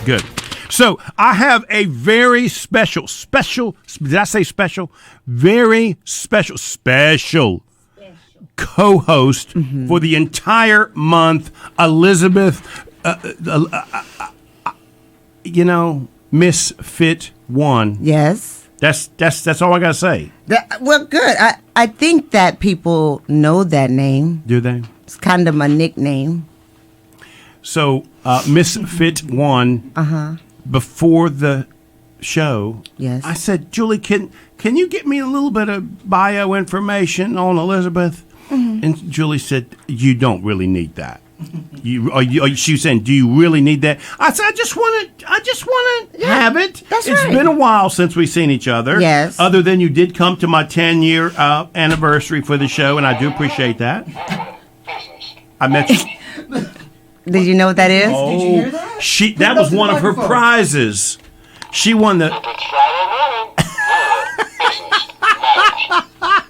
Good. So I have a very special, did I say special? Very special co-host for the entire month, Elizabeth, Misfit One. Yes. That's all I gotta say. Well, good. I think that people know that name. Do they? It's kind of my nickname. So Misfit One. Before the show, yes, I said, Julie, can you get me a little bit of bio information on Elizabeth? And Julie said, you don't really need that. She was saying, do you really need that? I said, I just want to have it. That's It's right. been a while since we've seen each other. Yes. Other than you did come to my 10-year anniversary for the show, and I do appreciate that. I met you. Did you know what that is? Oh, Did you hear that? That was one of her prizes. She won the.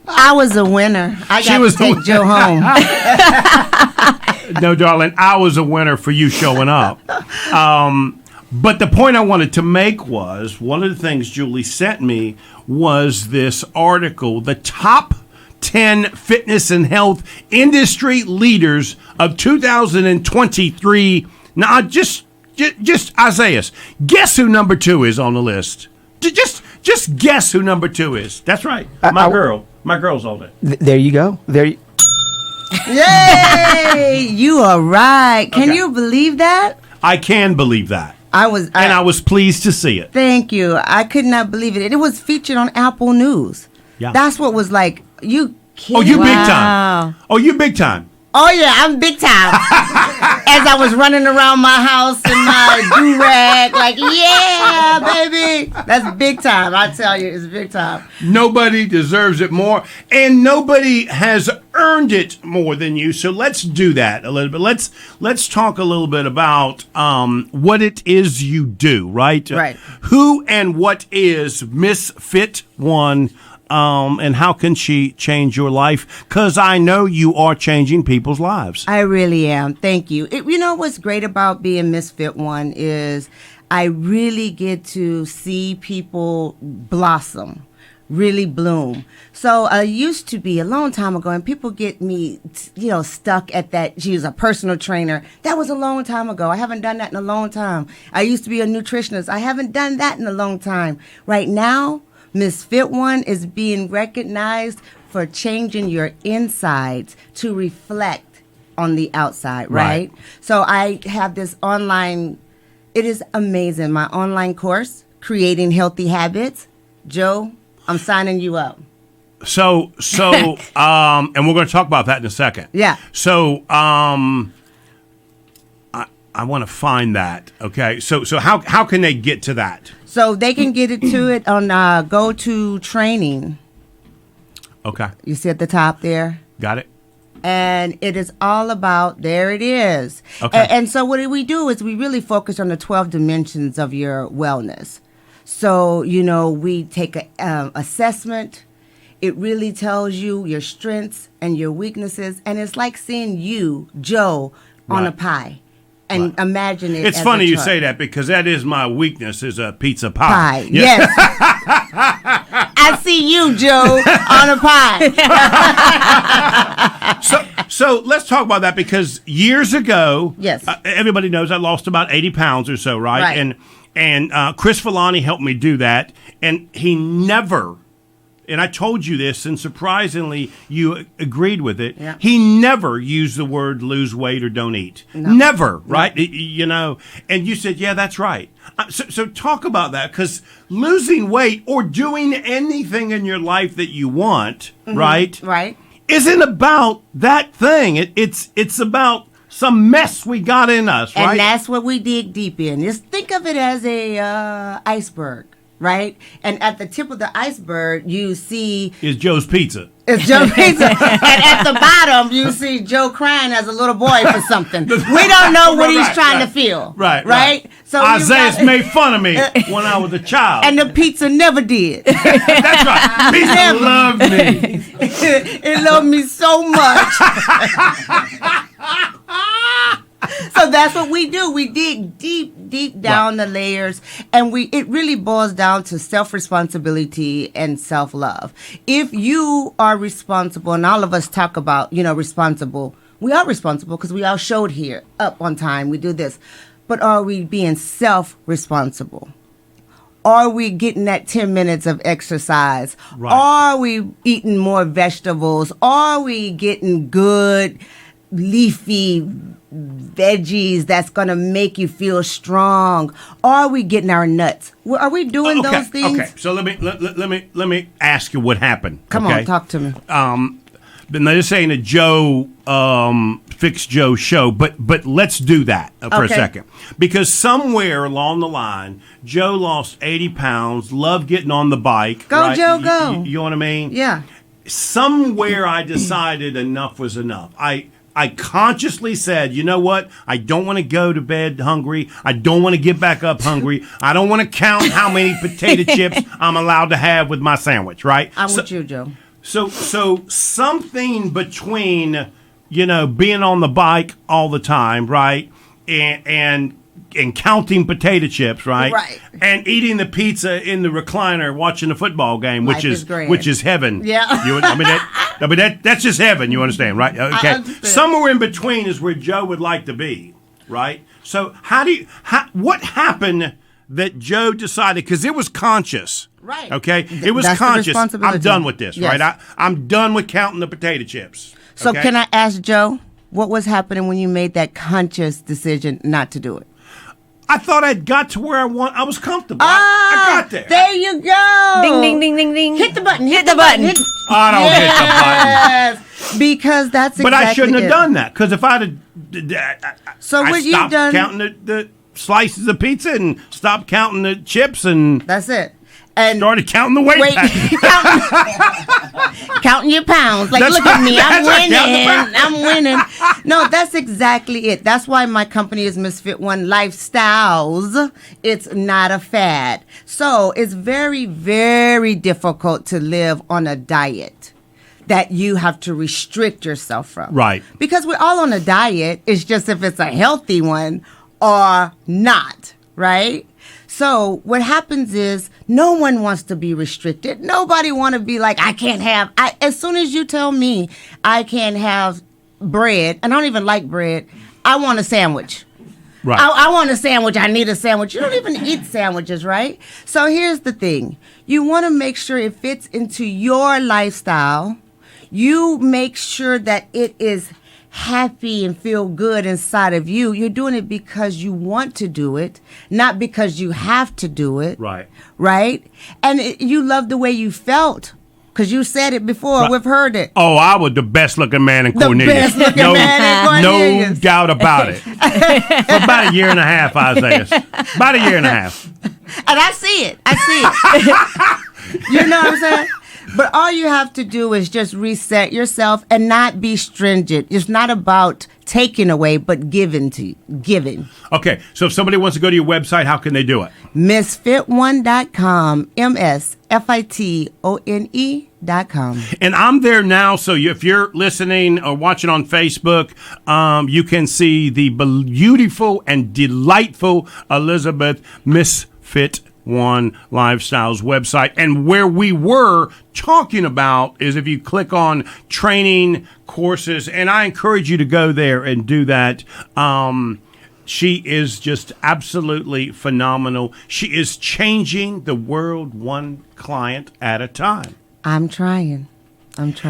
I was a winner. I got to take Joe home. No, darling, I was a winner for you showing up. But the point I wanted to make was one of the things Julie sent me was this article, the top 10 fitness and health industry leaders of 2023. Now, just Isaiah, guess who number 2 is on the list? Just guess who number 2 is. That's right. My girl's on it. There you go. Yay! You are right. Can you believe that? I can believe that. I was pleased to see it. Thank you. I could not believe it. It was featured on Apple News. Yeah. That's what was like. You kidding? Oh, you big time. Oh, you big time. Oh, yeah, I'm big time. As I was running around my house in my do-rag, like, yeah, baby. That's big time. I tell you, it's big time. Nobody deserves it more, and nobody has earned it more than you. So let's do that a little bit. Let's talk a little bit about what it is you do, right? Right. Who and what is Misfit One? And how can she change your life? Because I know you are changing people's lives. I really am. Thank you. You know what's great about being Misfit One is I really get to see people blossom, really bloom. So I used to be a long time ago, and people get me, stuck at that. She was a personal trainer. That was a long time ago. I haven't done that in a long time. I used to be a nutritionist. I haven't done that in a long time. Right now, Misfit One is being recognized for changing your insides to reflect on the outside, right? So I have this online, it is amazing, my online course, Creating Healthy Habits. Joe, I'm signing you up. So, and we're going to talk about that in a second. Yeah. So, I want to find that. Okay. So how can they get to that? So they can get to it on Go to Training. Okay. You see at the top there? Got it. And it is all about, there it is. Okay. And so what we do is we really focus on the 12 dimensions of your wellness. So, we take an assessment. It really tells you your strengths and your weaknesses. And it's like seeing you, Joe, on a pie. And imagine it. It's funny you say that because that is my weakness, is a pizza Pie. pie. Yes. I see you, Joe, on a pie. So let's talk about that because years ago, yes, everybody knows I lost about 80 pounds or so, right? Right. And Chris Filani helped me do that, and he never. And I told you this, and surprisingly, you agreed with it. Yeah. He never used the word lose weight or don't eat. No. Never, right? And you said, yeah, that's right. So talk about that, because losing weight or doing anything in your life that you want, right? Right. Isn't about that thing. It's about some mess we got in us, right? And that's what we dig deep in. Just think of it as a iceberg. Right? And at the tip of the iceberg, you see... Is Joe's Pizza. It's Joe's Pizza. And at the bottom, you see Joe crying as a little boy for something. We don't know what he's trying to feel. Right. So Isaiah's made fun of me when I was a child. And the pizza never did. That's right. Pizza loved me. It loved me so much. So that's what we do. We dig deep down the layers, and it really boils down to self-responsibility and self-love. If you are responsible, and all of us talk about, responsible, we are responsible because we all showed here up on time. We do this. But are we being self-responsible? Are we getting that 10 minutes of exercise? Right. Are we eating more vegetables? Are we getting good leafy veggies that's going to make you feel strong? Are we getting our nuts? Are we doing those things? Okay, so let me ask you what happened. Come on, talk to me. But this ain't a Joe Fix Joe show, but let's do that for a second, because somewhere along the line, Joe lost 80 pounds, loved getting on the bike. Go, right? Joe, go. You know what I mean? Yeah. Somewhere I decided enough was enough. I consciously said, you know what? I don't want to go to bed hungry. I don't want to get back up hungry. I don't want to count how many potato chips I'm allowed to have with my sandwich, right? I'm with you, Joe. So something between, being on the bike all the time, right? And counting potato chips, right? Right. And eating the pizza in the recliner watching the football game, which is heaven. Yeah. That's just heaven, you understand, right? Okay. Understand. Somewhere in between is where Joe would like to be, right? So what happened that Joe decided, because it was conscious. Right. Okay? It was That's the conscious. responsibility. I'm done with this, Yes. right? I'm done with counting the potato chips. So okay? can I ask Joe, what was happening when you made that conscious decision not to do it? I thought I'd got to where I was comfortable. I got there. There you go. Ding, ding, ding, ding, ding. Hit the button. Hit the button. I don't hit the button. Yes, because that's exactly But I shouldn't have it. done that, because if I'd have, So I what you stopped done? counting the slices of pizza and stopped counting the chips and That's it. And started counting the weight. wait, counting your pounds. Like, That's look at me, I'm right, that's winning. right. I'm winning. No, that's exactly it. That's why my company is Misfit One Lifestyles. It's not a fad. So it's very, very difficult to live on a diet that you have to restrict yourself from. Right. Because we're all on a diet. It's just if it's a healthy one or not, right? So what happens is no one wants to be restricted. Nobody want to be like, I can't have. As soon as you tell me I can't have bread, and I don't even like bread, I want a sandwich. Right. I want a sandwich. I need a sandwich. You don't even eat sandwiches, right? So here's the thing. You want to make sure it fits into your lifestyle. You make sure that it is happy and feel good inside of you. You're doing it because you want to do it, not because you have to do it. Right. Right? And you love the way you felt because you said it before. Right. We've heard it. Oh, I was the best looking man in The Cornelius. best looking man in Cornelius. No doubt about it. For about a year and a half, Isaiah. About a year and a half. And I see it. I see it. You know what I'm saying? But all you have to do is just reset yourself and not be stringent. It's not about taking away, but giving. Okay, so if somebody wants to go to your website, how can they do it? Misfit1.com, MSFITONE.com. And I'm there now, so if you're listening or watching on Facebook, you can see the beautiful and delightful Elizabeth Misfit One Lifestyles website. And where we were talking about is if you click on training courses, and I encourage you to go there and do that. She is just absolutely phenomenal. She is changing the world one client at a time. I'm trying.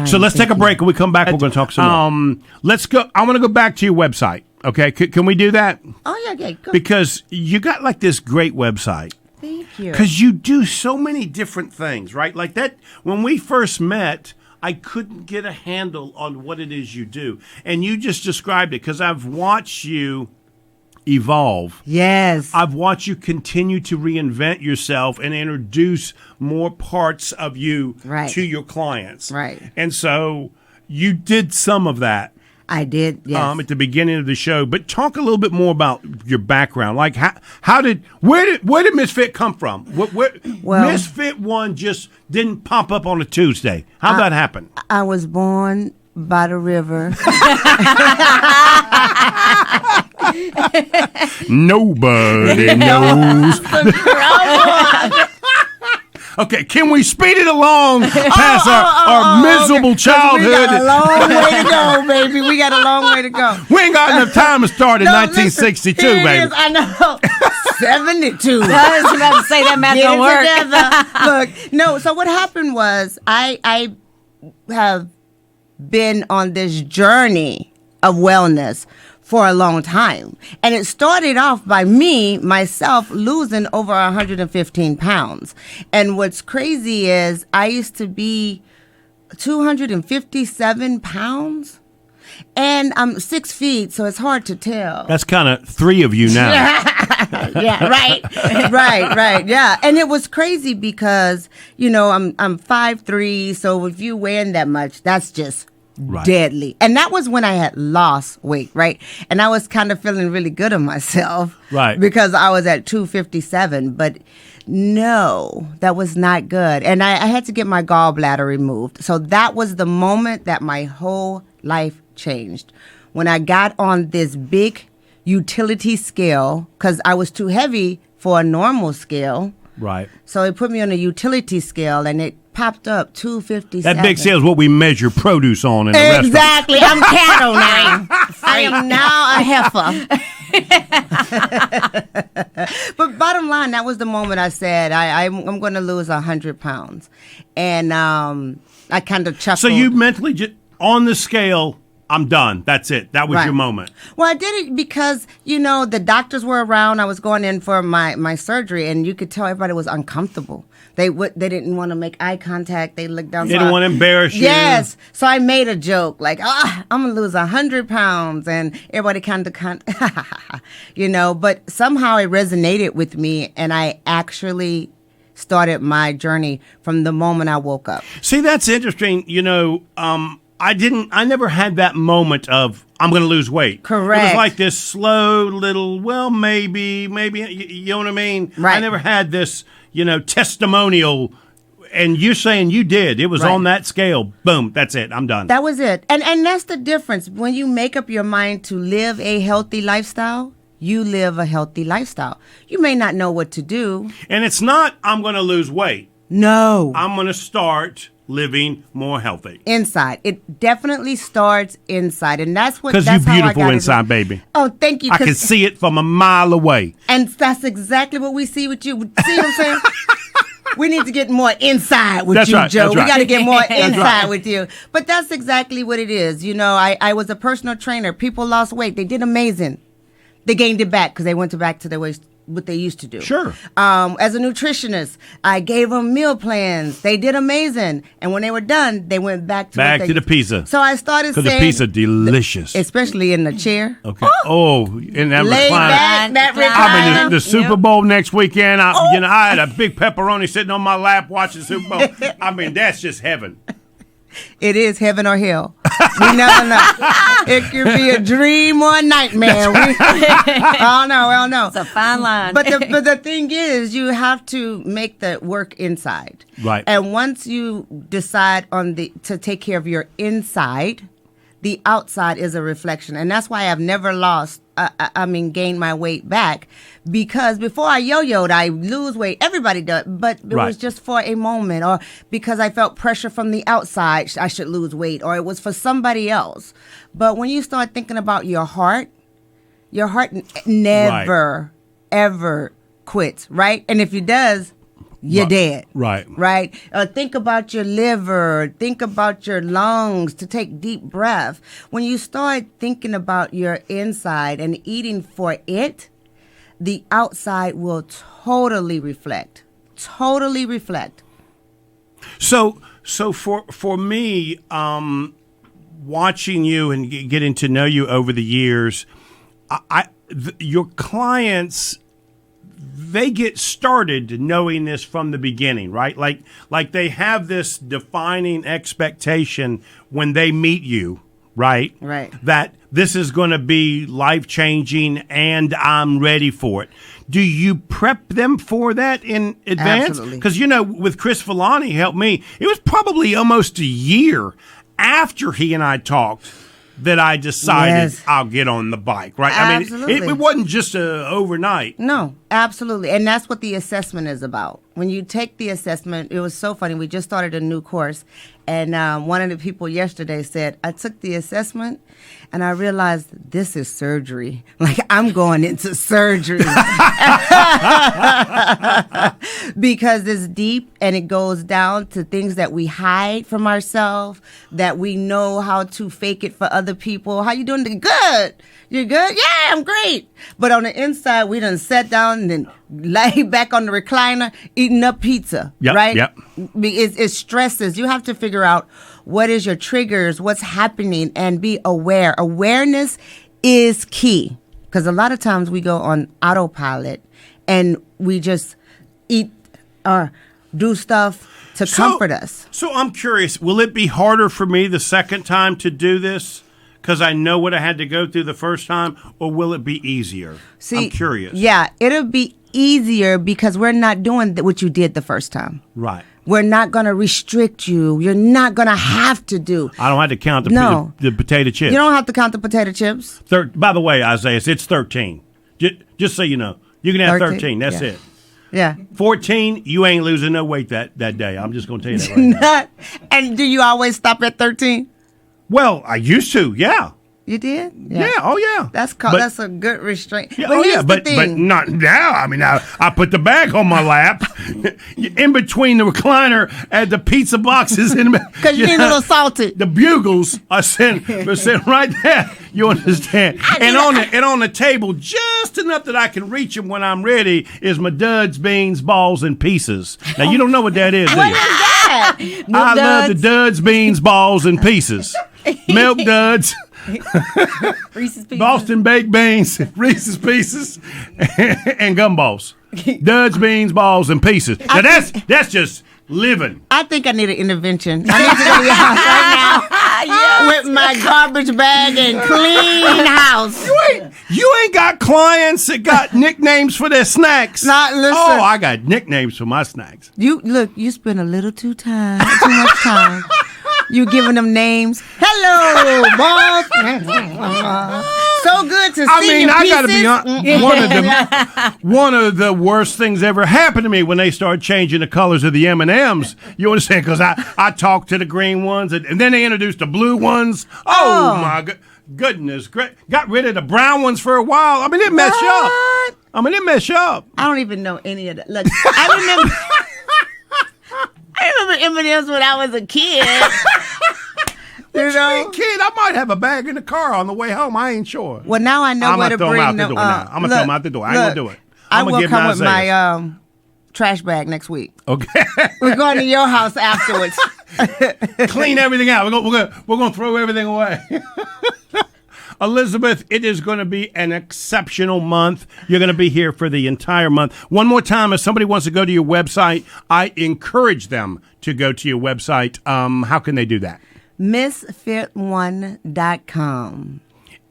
So let's take a break. When we come back, we're going to talk some more. Let's go. I want to go back to your website. Okay, can we do that? Oh, yeah, go. Because you got like this great website. Thank you. Because you do so many different things, right? Like that, when we first met, I couldn't get a handle on what it is you do. And you just described it because I've watched you evolve. Yes. I've watched you continue to reinvent yourself and introduce more parts of you to your clients. Right. And so you did some of that. I did, yes. At the beginning of the show, but talk a little bit more about your background. Like, where did Misfit come from? Well, Misfit One just didn't pop up on a Tuesday. How'd that happen? I was born by the river. Nobody knows. Okay, can we speed it along past our miserable childhood? We got a long way to go, baby. We got a long way to go. We ain't got enough time to start in 1962, listen, here it baby. is. I know. 72. I was about to say that math don't work. Look, no. So what happened was I have been on this journey of wellness for a long time. And it started off by myself, losing over 115 pounds. And what's crazy is I used to be 257 pounds. And I'm 6 feet, so it's hard to tell. That's kind of 3 of you now. Yeah, right. Yeah. And it was crazy because, I'm 5'3", so if you weigh that much, that's just deadly. And that was when I had lost weight, right? And I was kind of feeling really good of myself. Right. Because I was at 257, but no, that was not good. And I had to get my gallbladder removed. So that was the moment that my whole life changed. When I got on this big utility scale, because I was too heavy for a normal scale. Right. So it put me on a utility scale, and it popped up 257. That big scale is what we measure produce on in the restaurant. Exactly. I'm cattle now. I am now a heifer. But bottom line, that was the moment I said, I'm going to lose 100 pounds. And I kind of chuckled. So you mentally, just on the scale, I'm done. That's it. That was your moment. Well, I did it because, the doctors were around. I was going in for my surgery, and you could tell everybody was uncomfortable. They didn't want to make eye contact. They looked down. They didn't want to embarrass you. Yes. So I made a joke like, I'm going to lose 100 pounds. And everybody kind of, but somehow it resonated with me. And I actually started my journey from the moment I woke up. See, that's interesting. I never had that moment of I'm going to lose weight. Correct. It was like this slow little, well, maybe, you know what I mean? Right. I never had this, testimonial. And you're saying you did. It was on that scale. Boom. That's it. I'm done. That was it. And that's the difference. When you make up your mind to live a healthy lifestyle, you live a healthy lifestyle. You may not know what to do. And it's not I'm going to lose weight. No. I'm going to start living more healthy. Inside. It definitely starts inside. And that's what... Because you're beautiful inside, baby. Oh, thank you. I can see it from a mile away. And that's exactly what we see with you. See what I'm saying? We need to get more inside with you, Joe. We got to get more inside with you. But that's exactly what it is. I was a personal trainer. People lost weight. They did amazing. They gained it back because they went back to their ways, what they used to do. Sure. As a nutritionist, I gave them meal plans. They did amazing. And when they were done, they went back to the pizza. So I started saying... Because the pizza delicious. Especially in the chair. Okay. In that Lay recliner. back, that recliner. I mean, the Super Bowl next weekend, I had a big pepperoni sitting on my lap watching the Super Bowl. I mean, that's just heaven. It is heaven or hell. We never know. It could be a dream or a nightmare. I don't know. It's a fine line. But the thing is, you have to make the work inside. Right. And once you decide to take care of your inside, the outside is a reflection. And that's why I've never gained my weight back. Because before I yo-yoed, I lose weight. Everybody does. But it was just for a moment. Or because I felt pressure from the outside, I should lose weight. Or it was for somebody else. But when you start thinking about your heart never, ever quits, right? And if it does, you're dead. Right. Right? Think about your liver. Think about your lungs to take deep breath. When you start thinking about your inside and eating for it, the outside will totally reflect. Totally reflect. So for me, watching you and getting to know you over the years, your clients, they get started knowing this from the beginning, right? Like they have this defining expectation when they meet you, right? Right. That this is going to be life-changing and I'm ready for it. Do you prep them for that in advance? Absolutely. Because, with Chris Villani helped me, it was probably almost a year after he and I talked that I decided Yes. I'll get on the bike, right? Absolutely. I mean, it wasn't just overnight. No, absolutely. And that's what the assessment is about. When you take the assessment, it was so funny. We just started a new course. And one of the people yesterday said, I took the assessment and I realized this is surgery. Like, I'm going into surgery. Because it's deep and it goes down to things that we hide from ourselves, that we know how to fake it for other people. How you doing? Good. You good? Yeah, I'm great. But on the inside, we done sat down and then lay back on the recliner eating up pizza, Yep, right? yep. It stresses. You have to figure out what is your triggers, what's happening, and be aware. Awareness is key, because a lot of times we go on autopilot and we just eat or do stuff to comfort us. So I'm curious, will it be harder for me the second time to do this because I know what I had to go through the first time, or will it be easier? I'm curious. Yeah, it'll be easier because we're not doing what you did the first time. Right. We're not going to restrict you. You're not going to have to do. I don't have to count the potato chips. You don't have to count the potato chips. By the way, Isaiah, it's 13. Just so you know. You can have 13. That's Yeah. it. Yeah. 14, you ain't losing no weight that day. I'm just going to tell you that right now. And do you always stop at 13? Well, I used to, yeah. You did? Yeah, oh yeah. That's a good restraint. Yeah, But here's the but thing. not now. I mean, I put the bag on my lap, in between the recliner and the pizza boxes, Because you need a little salty. The bugles are sitting right there. You understand? And on the table, just enough that I can reach them when I'm ready, is my duds, beans, balls, and pieces. Now you don't know what that is, do What you? is that? I love the duds, beans, balls, and pieces. Milk duds. Reese's Pieces. Boston baked beans, Reese's Pieces, and gumballs. Duds, beans, balls, and pieces. Now that's just living. I think I need an intervention. I need to go to your house right now with my garbage bag and clean house. You ain't got clients that got nicknames for their snacks. Not listen. Oh, I got nicknames for my snacks. You spend a little too much time. You giving them names. Hello, boss. So good to see you. I mean, I got to be honest. One of the worst things ever happened to me when they started changing the colors of the M&Ms. You understand? Because I talked to the green ones, and then they introduced the blue ones. Oh. My goodness. Great. Got rid of the brown ones for a while. I mean, it messed you up. I don't even know any of that. Look, I remember M&Ms when I was a kid. You mean, kid? I might have a bag in the car on the way home. I ain't sure. Well, now I know where to bring them. I'm gonna throw them out the door. I ain't gonna do it. I will come with my trash bag next week. Okay. We're going to your house afterwards. Clean everything out. We're gonna throw everything away. Elizabeth, it is going to be an exceptional month. You're going to be here for the entire month. One more time, if somebody wants to go to your website, I encourage them to go to your website. How can they do that? Misfit1.com.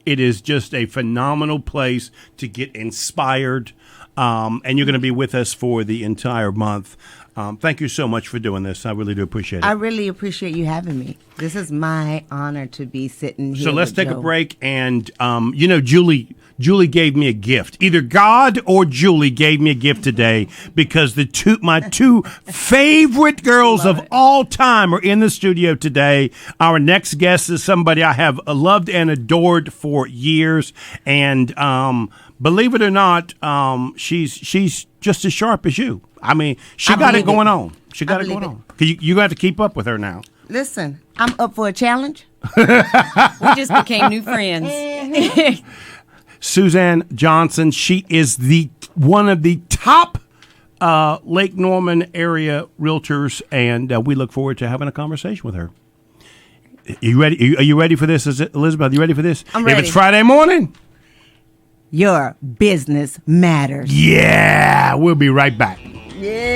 It is just a phenomenal place to get inspired, and you're going to be with us for the entire month. Thank you so much for doing this. I really do appreciate it. I really appreciate you having me. This is my honor to be sitting here. So let's with take Joe. a break, and Julie gave me a gift. Either God or Julie gave me a gift today, because my two favorite girls of all time are in the studio today. Our next guest is somebody I have loved and adored for years, and believe it or not, she's just as sharp as you. I mean, she got it going on. She got it going on. You got to keep up with her now. Listen, I'm up for a challenge. We just became new friends. Suzanne Johnson, she is one of the top Lake Norman area realtors, and we look forward to having a conversation with her. Are you ready? Are you ready for this, Elizabeth? Are you ready for this? I'm ready. If it's Friday morning, your business matters. yeah, we'll be right back. Yeah.